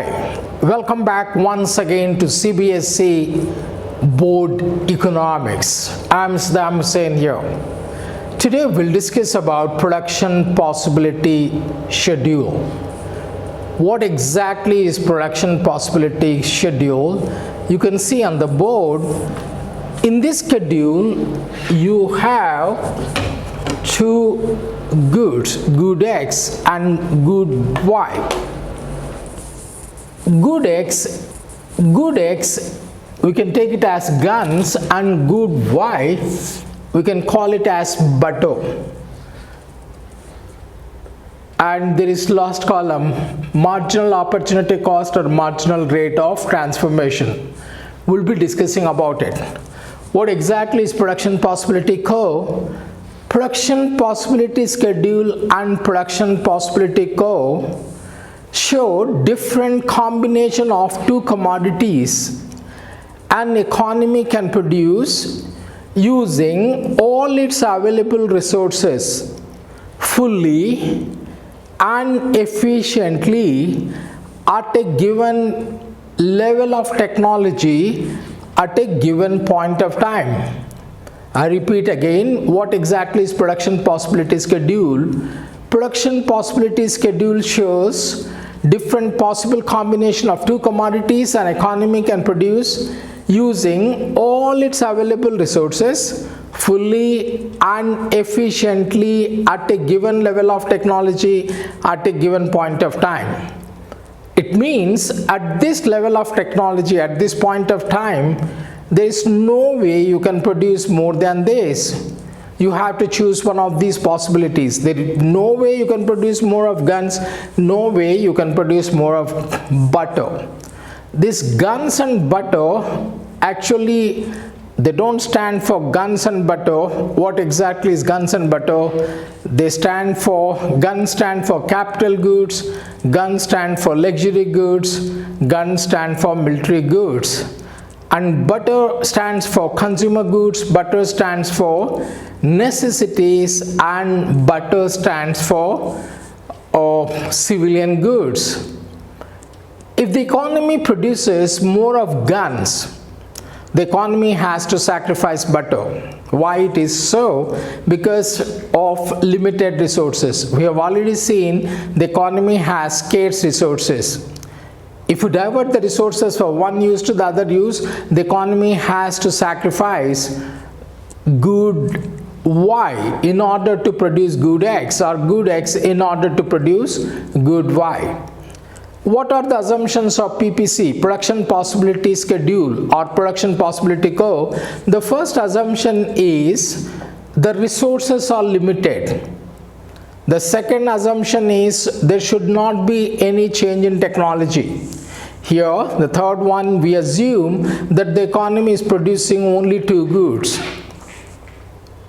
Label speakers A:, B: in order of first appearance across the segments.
A: Hi, welcome back once again to CBSE Board Economics. I'm Saddam Hussain here. Today we'll discuss about production possibility schedule. What exactly is production possibility schedule? You can see on the board, in this schedule you have two goods, good X and good Y. Good X, we can take it as guns, and good Y, we can call it as butter. And there is last column, marginal opportunity cost or marginal rate of transformation. We'll be discussing about it. What exactly is production possibility curve? Production possibility schedule and production possibility curve show different combination of two commodities an economy can produce using all its available resources fully and efficiently at a given level of technology at a given point of time. I repeat again, what exactly is production possibility schedule? Production possibility schedule shows different possible combination of two commodities an economy can produce using all its available resources fully and efficiently at a given level of technology at a given point of time. It means at this level of technology, at this point of time, there is no way you can produce more than this. You have to choose one of these possibilities. There is no way you can produce more of guns, no way you can produce more of butter. This guns and butter, actually they don't stand for guns and butter. What exactly is guns and butter? Guns stand for capital goods, guns stand for luxury goods, guns stand for military goods. And butter stands for consumer goods, butter stands for necessities, and butter stands for civilian goods. If the economy produces more of guns, the economy has to sacrifice butter. Why it is so? Because of limited resources. We have already seen the economy has scarce resources. If you divert the resources from one use to the other use, the economy has to sacrifice good Y in order to produce good X, or good X in order to produce good Y. What are the assumptions of PPC, production possibility schedule or production possibility curve? The first assumption is the resources are limited. The second assumption is there should not be any change in technology. Here, the third one, we assume that the economy is producing only two goods.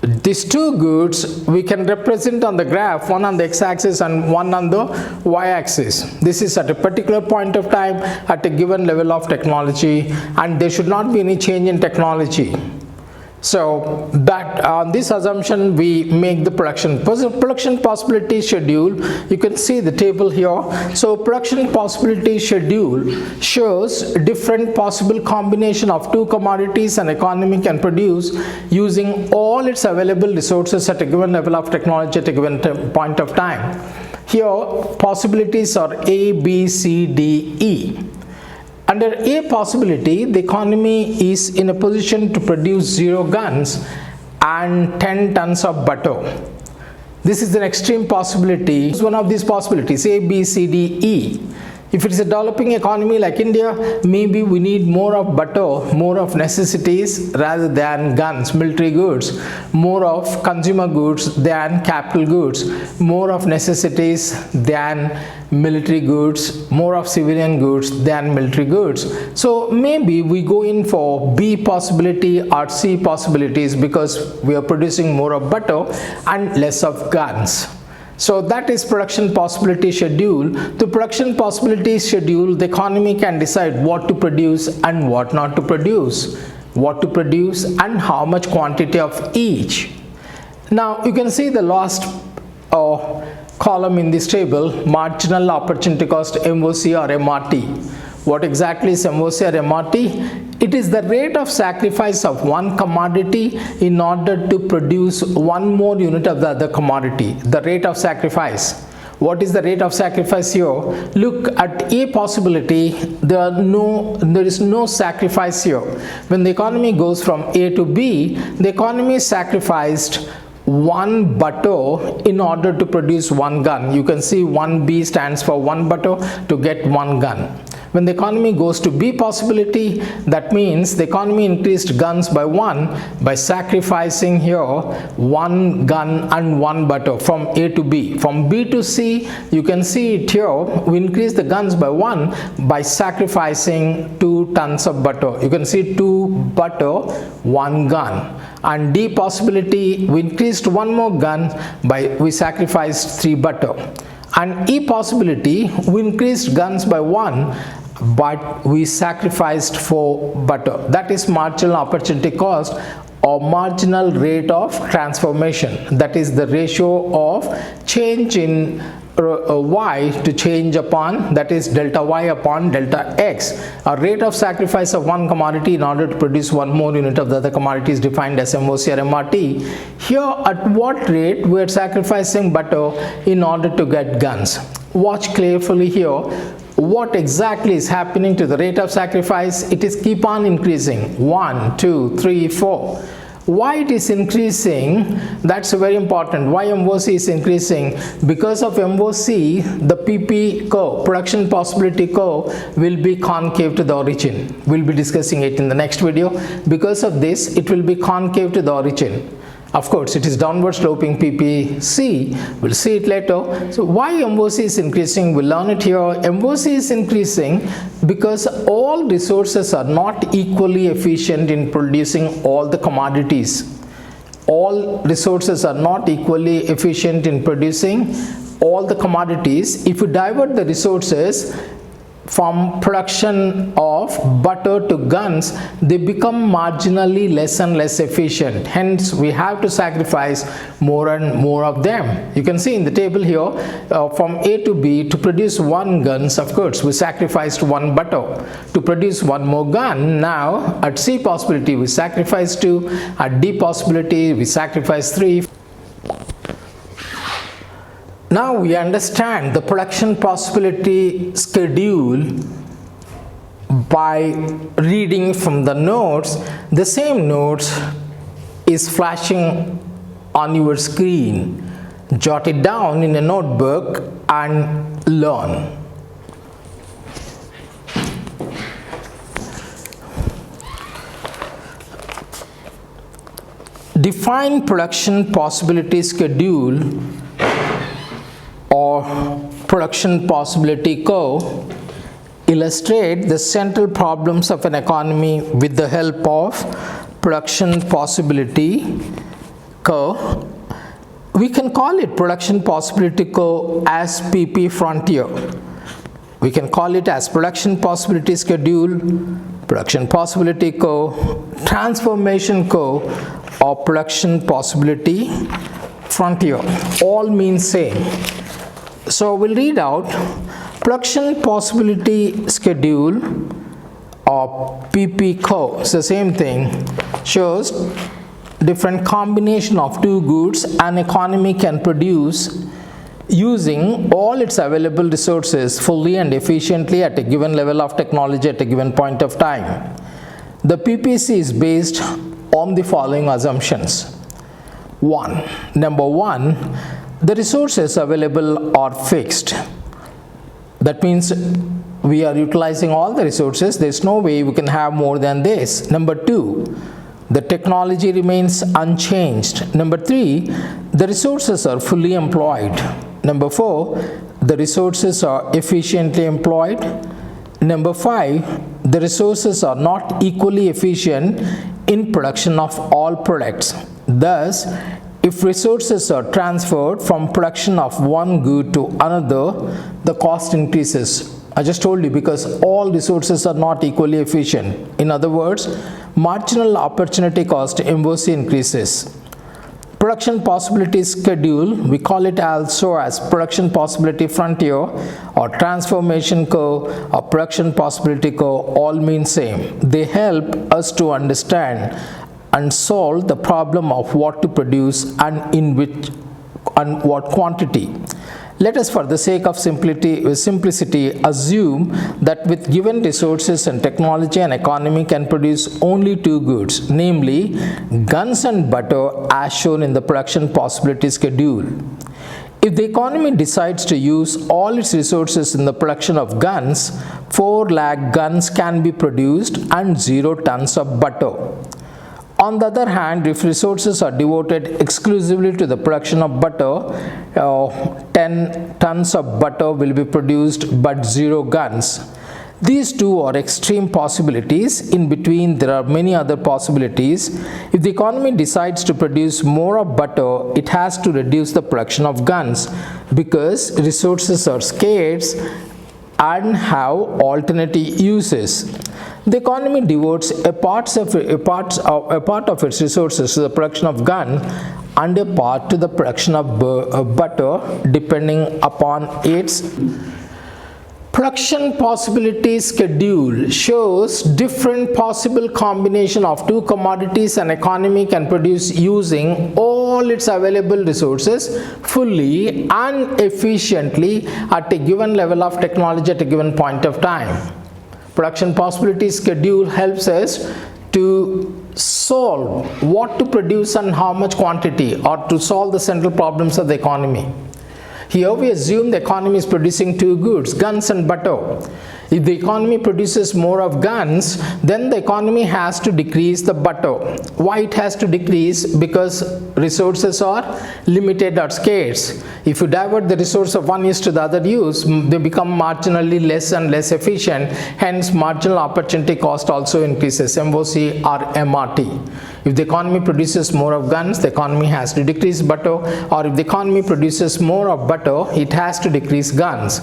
A: These two goods we can represent on the graph, one on the x-axis and one on the y-axis. This is at a particular point of time at a given level of technology, and there should not be any change in technology. So that on this assumption we make the production possibility schedule. You can see the table here. So production possibility schedule shows different possible combination of two commodities an economy can produce using all its available resources at a given level of technology at a given point of time. Here possibilities are A, B, C, D, E. Under A possibility, the economy is in a position to produce 0 guns and 10 tons of butter. This is an extreme possibility. It's one of these possibilities, A, B, C, D, E. If it is a developing economy like India, maybe we need more of butter, more of necessities rather than guns, military goods, more of consumer goods than capital goods, more of necessities than military goods, more of civilian goods than military goods. So maybe we go in for B possibility or C possibilities because we are producing more of butter and less of guns. So that is production possibility schedule. The production possibility schedule, the economy can decide what to produce and what not to produce, what to produce and how much quantity of each. Now you can see the last column in this table, marginal opportunity cost, MOC or MRT. What exactly is MOC or MRT? It is the rate of sacrifice of one commodity in order to produce one more unit of the other commodity. The rate of sacrifice. What is the rate of sacrifice here? Look at a possibility, there is no sacrifice here. When the economy goes from A to B, the economy sacrificed one butter in order to produce one gun. You can see 1B stands for one butter to get one gun. When the economy goes to B possibility, that means the economy increased guns by one by sacrificing here one gun and one butter from A to B. From B to C, you can see it here, we increase the guns by one by sacrificing 2 tons of butter. You can see 2 butter, 1 gun. And D possibility, we increased one more gun by we sacrificed 3 butter. And E possibility, we increased guns by 1 but we sacrificed 4 butter. That is marginal opportunity cost or marginal rate of transformation. That is the ratio of change in y to change upon, that is delta y upon delta x. A rate of sacrifice of one commodity in order to produce one more unit of the other commodity is defined as MOC or MRT. Here, at what rate we are sacrificing butter in order to get guns? Watch carefully here. What exactly is happening to the rate of sacrifice? It is keep on increasing. 1, 2, 3, 4. Why it is increasing? That's very important. Why MOC is increasing? Because of MOC, the PP curve, production possibility curve, will be concave to the origin. We'll be discussing it in the next video. Because of this, it will be concave to the origin. Of course, it is downward sloping PPC. We'll see it later. So why MOC is increasing? We'll learn it here. MOC is increasing because all resources are not equally efficient in producing all the commodities. All resources are not equally efficient in producing all the commodities. If you divert the resources from production of butter to guns, they become marginally less and less efficient. Hence, we have to sacrifice more and more of them. You can see in the table here, from A to B, to produce one guns, of course, we sacrificed one butter. To produce one more gun, now at C possibility, we sacrificed 2. At D possibility, we sacrificed 3. Now we understand the production possibility schedule by reading from the notes. The same notes is flashing on your screen. Jot it down in a notebook and learn. Define production possibility schedule or production possibility curve. Illustrate the central problems of an economy with the help of production possibility curve. We can call it production possibility curve as PP frontier. We can call it as production possibility schedule, production possibility curve, transformation curve, or production possibility frontier. All mean same. So we'll read out production possibility schedule or PP curve. It's the same thing. Shows different combination of two goods an economy can produce using all its available resources fully and efficiently at a given level of technology at a given point of time. The PPC is based on the following assumptions. Number one, the resources available are fixed. That means we are utilizing all the resources. There's no way we can have more than this. Number two, the technology remains unchanged. Number three, the resources are fully employed. Number four, the resources are efficiently employed. Number five, the resources are not equally efficient in production of all products. Thus, if resources are transferred from production of one good to another, the cost increases. I just told you, because all resources are not equally efficient. In other words, marginal opportunity cost MOC increases. Production possibility schedule, we call it also as production possibility frontier or transformation curve or production possibility curve, all mean same. They help us to understand and solve the problem of what to produce and in which and what quantity. Let us, for the sake of simplicity, assume that with given resources and technology, an economy can produce only two goods, namely guns and butter, as shown in the production possibility schedule. If the economy decides to use all its resources in the production of guns, 4 lakh guns can be produced and 0 tons of butter. On the other hand, if resources are devoted exclusively to the production of butter, 10 tons of butter will be produced but 0 guns. These two are extreme possibilities. In between, there are many other possibilities. If the economy decides to produce more of butter, it has to reduce the production of guns because resources are scarce and have alternative uses. The economy devotes a part of its resources to the production of gun and a part to the production of butter, depending upon its production possibility schedule. Shows different possible combination of two commodities an economy can produce using all its available resources fully and efficiently at a given level of technology at a given point of time. Production possibility schedule helps us to solve what to produce and how much quantity, or to solve the central problems of the economy. Here we assume the economy is producing two goods, guns and butter. If the economy produces more of guns, then the economy has to decrease the butter. Why it has to decrease? Because resources are limited or scarce. If you divert the resource of one use to the other use, they become marginally less and less efficient. Hence, marginal opportunity cost also increases, MOC or MRT. If the economy produces more of guns, the economy has to decrease butter, or if the economy produces more of butter, it has to decrease guns.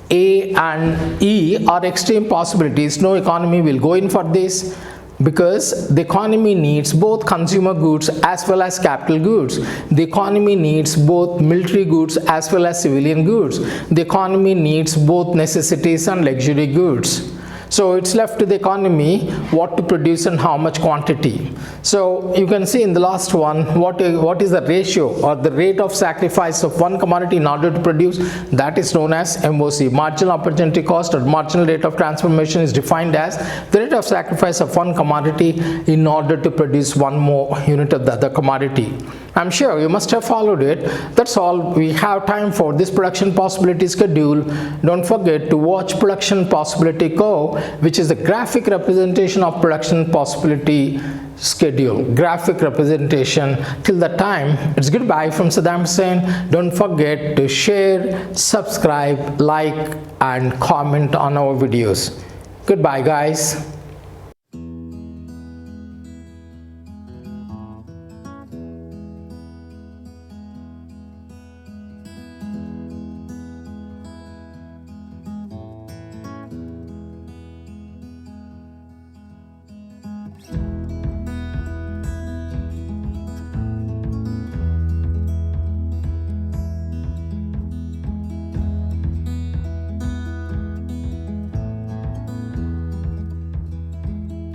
A: A and E are extreme possibilities. No economy will go in for this because the economy needs both consumer goods as well as capital goods. The economy needs both military goods as well as civilian goods. The economy needs both necessities and luxury goods. So it's left to the economy what to produce and how much quantity. So you can see in the last one what is the ratio or the rate of sacrifice of one commodity in order to produce. That is known as MOC. Marginal opportunity cost or marginal rate of transformation is defined as the rate of sacrifice of one commodity in order to produce one more unit of the other commodity. I'm sure you must have followed it. That's all we have time for this production possibility schedule. Don't forget to watch production possibility curve, which is the graphic representation of production possibility schedule. Graphic representation. Till that time, it's goodbye from Saddam Hussain. Don't forget to share, subscribe, like and comment on our videos. Goodbye guys.